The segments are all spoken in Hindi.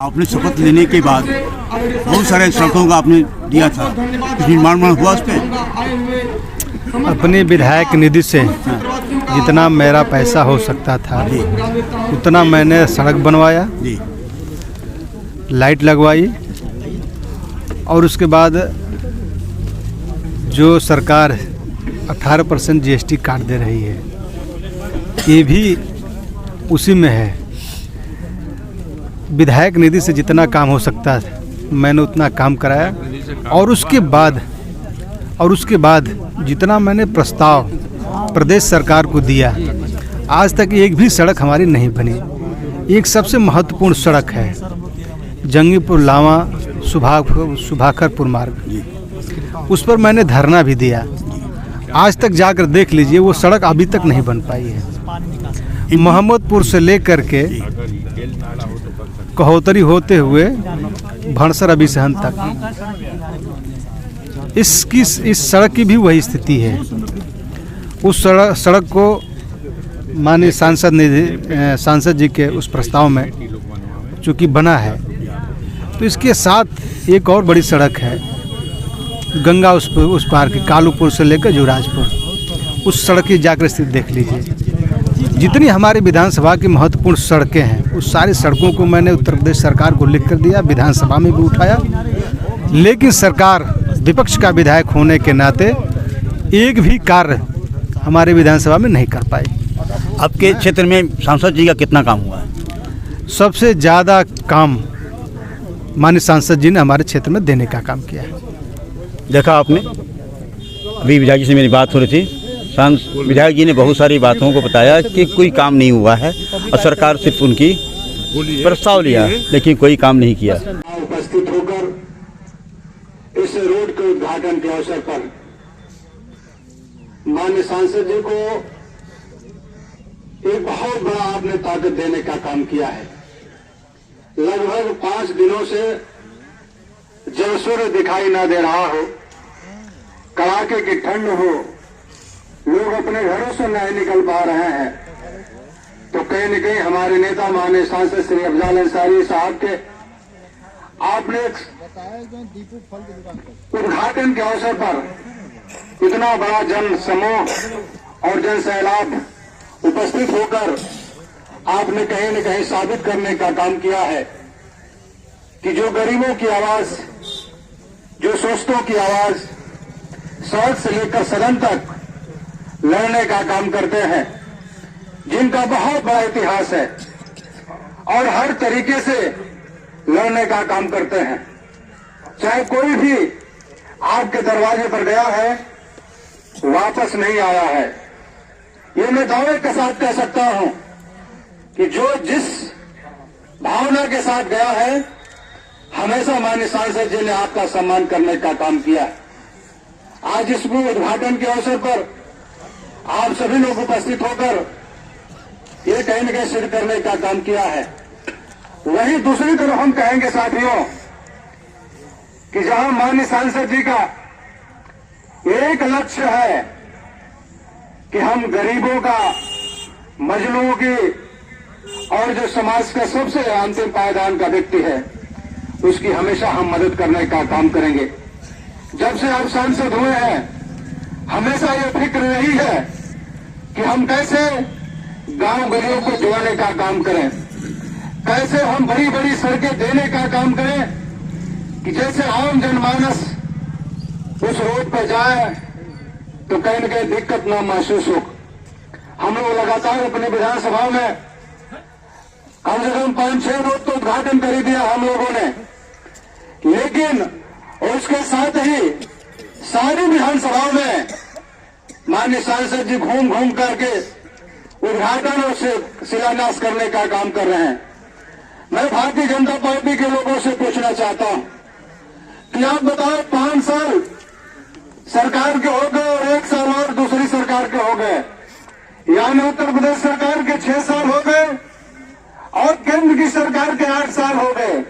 आपने शपथ लेने के बाद बहुत सारे सड़कों का आपने दिया था, निर्माण हुआ उस पर? अपनी विधायक निधि से जितना मेरा पैसा हो सकता था उतना मैंने सड़क बनवाया, लाइट लगवाई और उसके बाद जो सरकार 18% जीएसटी काट दे रही है ये भी उसी में है। विधायक निधि से जितना काम हो सकता है मैंने उतना काम कराया और उसके बाद जितना मैंने प्रस्ताव प्रदेश सरकार को दिया आज तक एक भी सड़क हमारी नहीं बनी। एक सबसे महत्वपूर्ण सड़क है जंगीपुर लावा सुभाखरपुर मार्ग, उस पर मैंने धरना भी दिया। आज तक जाकर देख लीजिए वो सड़क अभी तक नहीं बन पाई है। मोहम्मदपुर से लेकर के कहोतरी होते हुए भणसर अभिसहन तक इस सड़क की भी वही स्थिति है। उस सड़क को माननीय सांसद जी के उस प्रस्ताव में चूँकि बना है तो इसके साथ एक और बड़ी सड़क है गंगा उस पार की कालूपुर से लेकर जुराजपुर, उस सड़क की जाकर स्थिति देख लीजिए। जितनी हमारी विधानसभा की महत्वपूर्ण सड़कें हैं उस सारी सड़कों को मैंने उत्तर प्रदेश सरकार को लिख कर दिया, विधानसभा में भी उठाया, लेकिन सरकार विपक्ष का विधायक होने के नाते एक भी कार्य हमारे विधानसभा में नहीं कर पाई। आपके क्षेत्र में सांसद जी का कितना काम हुआ है? सबसे ज़्यादा काम माननीय सांसद जी ने हमारे क्षेत्र में देने का काम किया है। देखा आपने, अभी विधायक जी से मेरी बात हो रही थी, विधायक जी ने बहुत सारी बातों को बताया कि कोई काम नहीं हुआ है और सरकार सिर्फ उनकी प्रस्ताव लिया लेकिन कोई काम नहीं किया। उपस्थित होकर इस रोड के उद्घाटन के अवसर पर माननीय सांसद जी को एक बहुत बड़ा आपने ताकत देने का काम किया है। लगभग 5 दिनों से जब सूर्य दिखाई ना दे रहा हो, कड़ाके की ठंड हो, लोग अपने घरों से नहीं निकल पा रहे हैं, तो कहीं न कहीं हमारे नेता माननीय सांसद श्री अफजल अंसारी साहब के आपने उद्घाटन के अवसर पर इतना बड़ा जन समूह और जन सैलाब उपस्थित होकर आपने कहीं न कहीं साबित करने का काम किया है कि जो गरीबों की आवाज, जो शोषितों की आवाज सड़क से लेकर सदन तक लड़ने का काम करते हैं, जिनका बहुत बड़ा इतिहास है और हर तरीके से लड़ने का काम करते हैं। चाहे कोई भी आपके दरवाजे पर गया है वापस नहीं आया है। ये मैं दावे के साथ कह सकता हूं कि जो जिस भावना के साथ गया है हमेशा माननीय सांसद जी ने आपका सम्मान करने का काम किया। आज इस उद्घाटन के अवसर पर आप सभी लोग उपस्थित होकर ये कहीं न कहीं सिद्ध करने का काम किया है। वहीं दूसरी तरफ हम कहेंगे साथियों कि जहां माननीय सांसद जी का एक लक्ष्य है कि हम गरीबों का, मजलूमों की और जो समाज का सबसे अंतिम पायदान का व्यक्ति है उसकी हमेशा हम मदद करने का काम करेंगे। जब से आप सांसद हुए हैं हमेशा ये फिक्र रही है कि हम कैसे गांव गलियों को जोड़ने का काम करें, कैसे हम बड़ी बड़ी सड़कें देने का काम करें कि जैसे आम जनमानस उस रोड पर जाए तो कहीं न कहीं दिक्कत न महसूस हो। हम लोग लगातार अपनी विधानसभा में कम से कम 5-6 रोड तो उद्घाटन कर ही दिया हम लोगों ने, लेकिन उसके साथ ही सारी विधानसभाओं में माननीय सांसद जी घूम घूम करके उद्घाटन और शिलान्यास करने का काम कर रहे हैं। मैं भारतीय जनता पार्टी के लोगों से पूछना चाहता हूं कि आप बताओ 5 साल सरकार के हो गए और 1 साल और दूसरी सरकार के हो गए, यानी उत्तर प्रदेश सरकार के 6 साल हो गए और केंद्र की सरकार के 8 साल हो गए।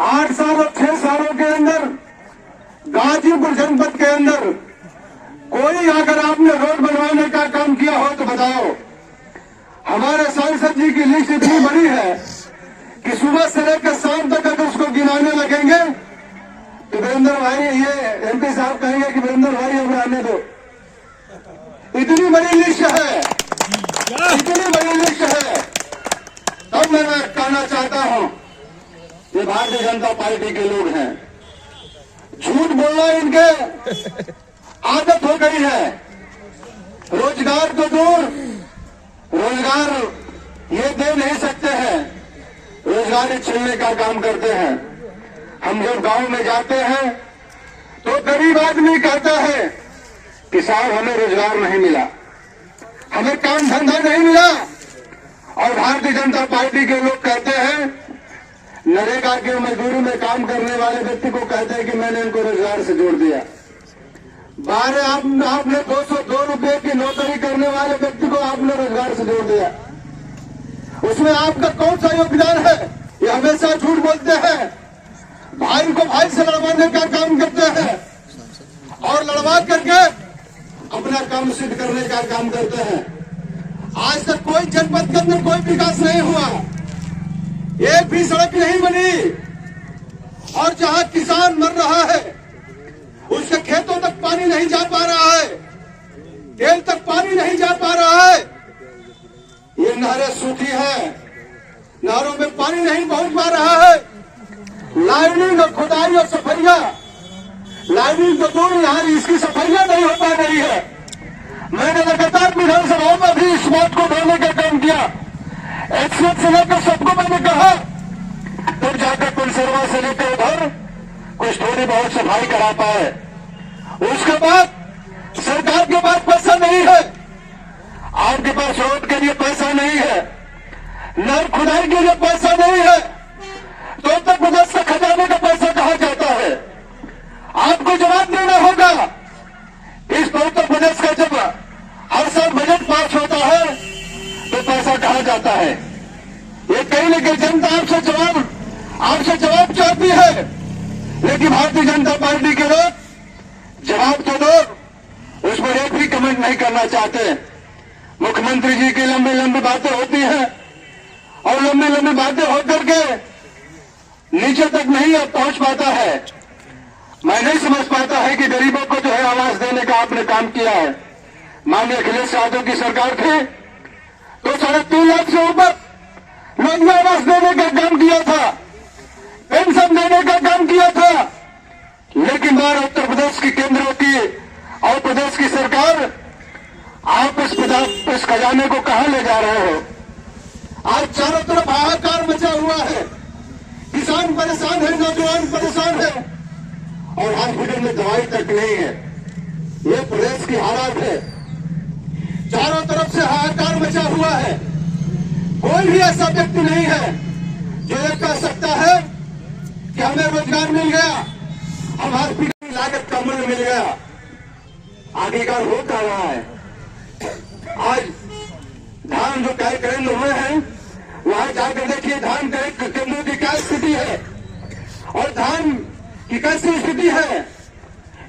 8 साल और 6 सालों के अंदर गाजीपुर जनपद के अंदर कोई अगर आपने रोड बनवाने का काम किया हो तो बताओ। हमारे सांसद जी की लिस्ट इतनी बड़ी है कि सुबह से लेकर वीरेंद्र भाई, ये एमपी साहब कहेंगे कि वीरेंद्र भाई अब रहने दो। इतनी बड़ी लिस्ट है, इतनी बड़ी लिस्ट है। तब मैं कहना चाहता हूं, ये भारतीय जनता पार्टी के लोग हैं, झूठ बोलना इनके आदत हो गई है। रोजगार तो दूर, रोजगार ये दे नहीं सकते हैं, रोजगार छीनने का काम करते हैं। हम जब गांव में जाते हैं तो गरीब आदमी कहता है कि साहब हमें रोजगार नहीं मिला, हमें काम धंधा नहीं मिला। और भारतीय जनता पार्टी के लोग कहते हैं, नरेगा के मजदूरी में काम करने वाले व्यक्ति को कहते हैं कि मैंने इनको रोजगार से जोड़ दिया। 12 आपने 202 रुपए की नौकरी करने वाले व्यक्ति को आपने रोजगार से जोड़ दिया। उसमें आपका कौन सा योगदान है? ये हमेशा झूठ बोलते हैं, भाई को भाई से लड़वाने का काम करते हैं और लड़वा करके अपना काम सिद्ध करने का काम करते हैं। आज तक कोई जनपद के अंदर कोई विकास नहीं हुआ, एक भी सड़क नहीं बनी, और जहां किसान मर रहा है उसके खेतों तक पानी नहीं जा पा रहा है, तेल तक पानी नहीं जा पा रहा है। ये नहरें सूखी है, नहरों में पानी नहीं पहुंच पा रहा है। लाइनिंग और खुदाई और सफाइयां, लाइनिंग तो दूर, यहां इसकी सफाइयां नहीं हो पा रही है। मैंने लगातार विधानसभाओं में भी इस बात को ढोने का काम किया। एक्सीडेंट से लेकर सबको मैंने कहा, तब जाकर कुलसरवा से लेकर उधर कुछ थोड़ी बहुत सफाई करा पाए। उसके बाद सरकार के पास पैसा नहीं है, आपके पास रोड के लिए पैसा नहीं है, नहर खुदाई के लिए पैसा नहीं है, तो उत्तर प्रदेश का खजाने का पैसा कहां जाता है? आपको जवाब देना होगा। इस उत्तर प्रदेश का जब हर साल बजट पास होता है तो पैसा कहां जाता है? ये कहीं न कहीं जनता आपसे जवाब चाहती है, लेकिन भारतीय जनता पार्टी के लोग जवाब तो दो, उस पर एक भी कमेंट नहीं करना चाहते। मुख्यमंत्री जी की लंबी लंबी बातें होती हैं और लंबी लंबी बातें होकर के नीचे तक नहीं पहुंच पाता है। मैं नहीं समझ पाता है कि गरीबों को जो है आवास देने का आपने काम किया है। माननीय अखिलेश यादव की सरकार थी तो 3.5 लाख से ऊपर लोग आवास देने का काम किया था, पेंशन देने का काम किया था। लेकिन बार उत्तर प्रदेश की केंद्र की और प्रदेश की सरकार, आप इस खजाने को कहां ले जा रहे हो? आज चारों तरफ हाहाकार मचा हुआ है, किसान परेशान है, नौजवान परेशान है, और हॉस्पिटल में दवाई तक नहीं है। ये प्रदेश की हालात है, चारों तरफ से हाहाकार मचा हुआ है। कोई भी ऐसा व्यक्ति नहीं है जो ये कह सकता है कि हमें रोजगार मिल गया, हम हॉस्पिटल की लागत का मूल्य मिल गया। आखिरकार हो क्या रहा है? आज धान जो केंद्र हुए हैं वहां जाकर देखिए धान केंद्रों की क्या स्थिति है और धान की कैसी स्थिति है।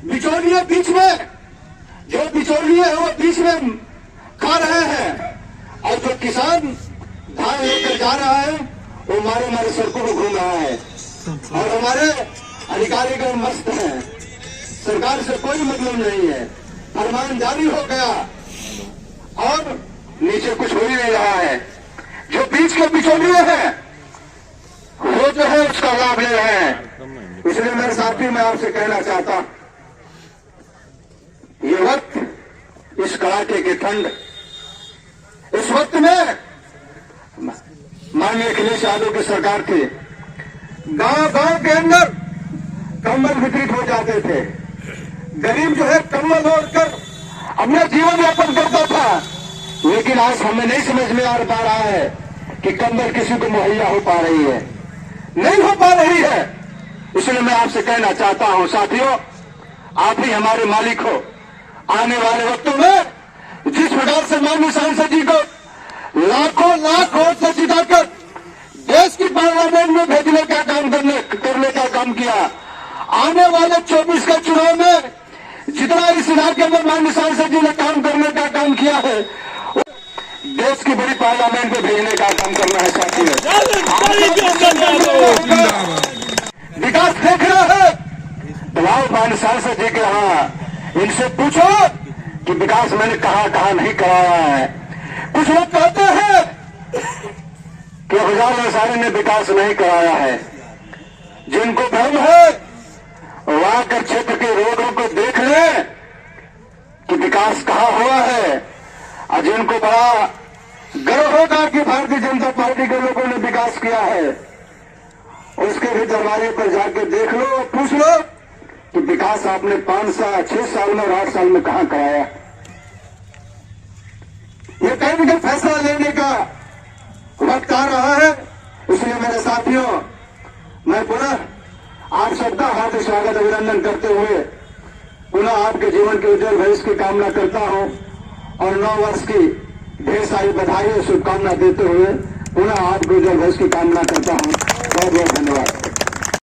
बिचौलिए बीच में, जो बिचौलिए है वो बीच में खा रहे हैं, और जो किसान धान लेकर जा रहा है वो मारे मारे सड़कों को घूम रहा है, और हमारे अधिकारी गण मस्त हैं, सरकार से कोई मतलब नहीं है, फरमान जारी हो गया और नीचे कुछ हो ही नहीं रहा है। जो बीच के बिचौलिए हैं वो जो है उसका लाभ ले रहे हैं। इसलिए मेरे साथी, मैं आपसे कहना चाहता हूं, ये वक्त, इस कड़ाके की ठंड, इस वक्त में माननीय अखिलेश यादव की सरकार थी, गांव गांव के अंदर कंबल वितरित हो जाते थे। गरीब जो है कंबल ओढ़कर अपना जीवन यापन करता था। लेकिन आज हमें नहीं समझ में आ पा रहा है कि कंबल किसी को मुहैया हो पा रही है, नहीं हो पा रही है। इसलिए मैं आपसे कहना चाहता हूं साथियों, आप ही हमारे मालिक हो। आने वाले वक्तों में जिस प्रकार से माननीय सांसद जी को लाखों लाख वोट से जिताकर देश की पार्लियामेंट में भेजने का काम करने का काम किया, आने वाले 24 के चुनाव में जितना इस इलाके में माननीय सांसद जी ने काम करने का काम किया है, देश की बड़ी पार्लियामेंट में भेजने का काम करना है साथियों। विकास देख रहा है तो इनसे पूछो कि विकास मैंने कहां कहां नहीं कराया है। कुछ लोग कहते हैं कि अफजल अंसारी ने विकास नहीं कराया है। जिनको भ्रम है वो आकर क्षेत्र के रोडों को देख ले कि विकास कहां हुआ है। और जिनको बड़ा गर्व होगा कि भारतीय जनता पार्टी के लोगों ने विकास किया है, उसके भी दरबारे पर जाकर देख लो, पूछ लो कि विकास आपने 5 साल 6 साल में और 8 साल में कहां कराया। ये कहीं भी फैसला लेने का वक्त आ रहा है। इसलिए मेरे साथियों, मैं पुनः आप सबका हार्दिक स्वागत अभिनंदन करते हुए पुनः आपके जीवन के उज्जवल भविष्य की कामना करता हूं और 9 वर्ष की ढेर सारी बधाई और शुभकामना देते हुए पुनः आपके उज्जवल भविष्य की कामना करता हूं। बहुत बहुत धन्यवाद।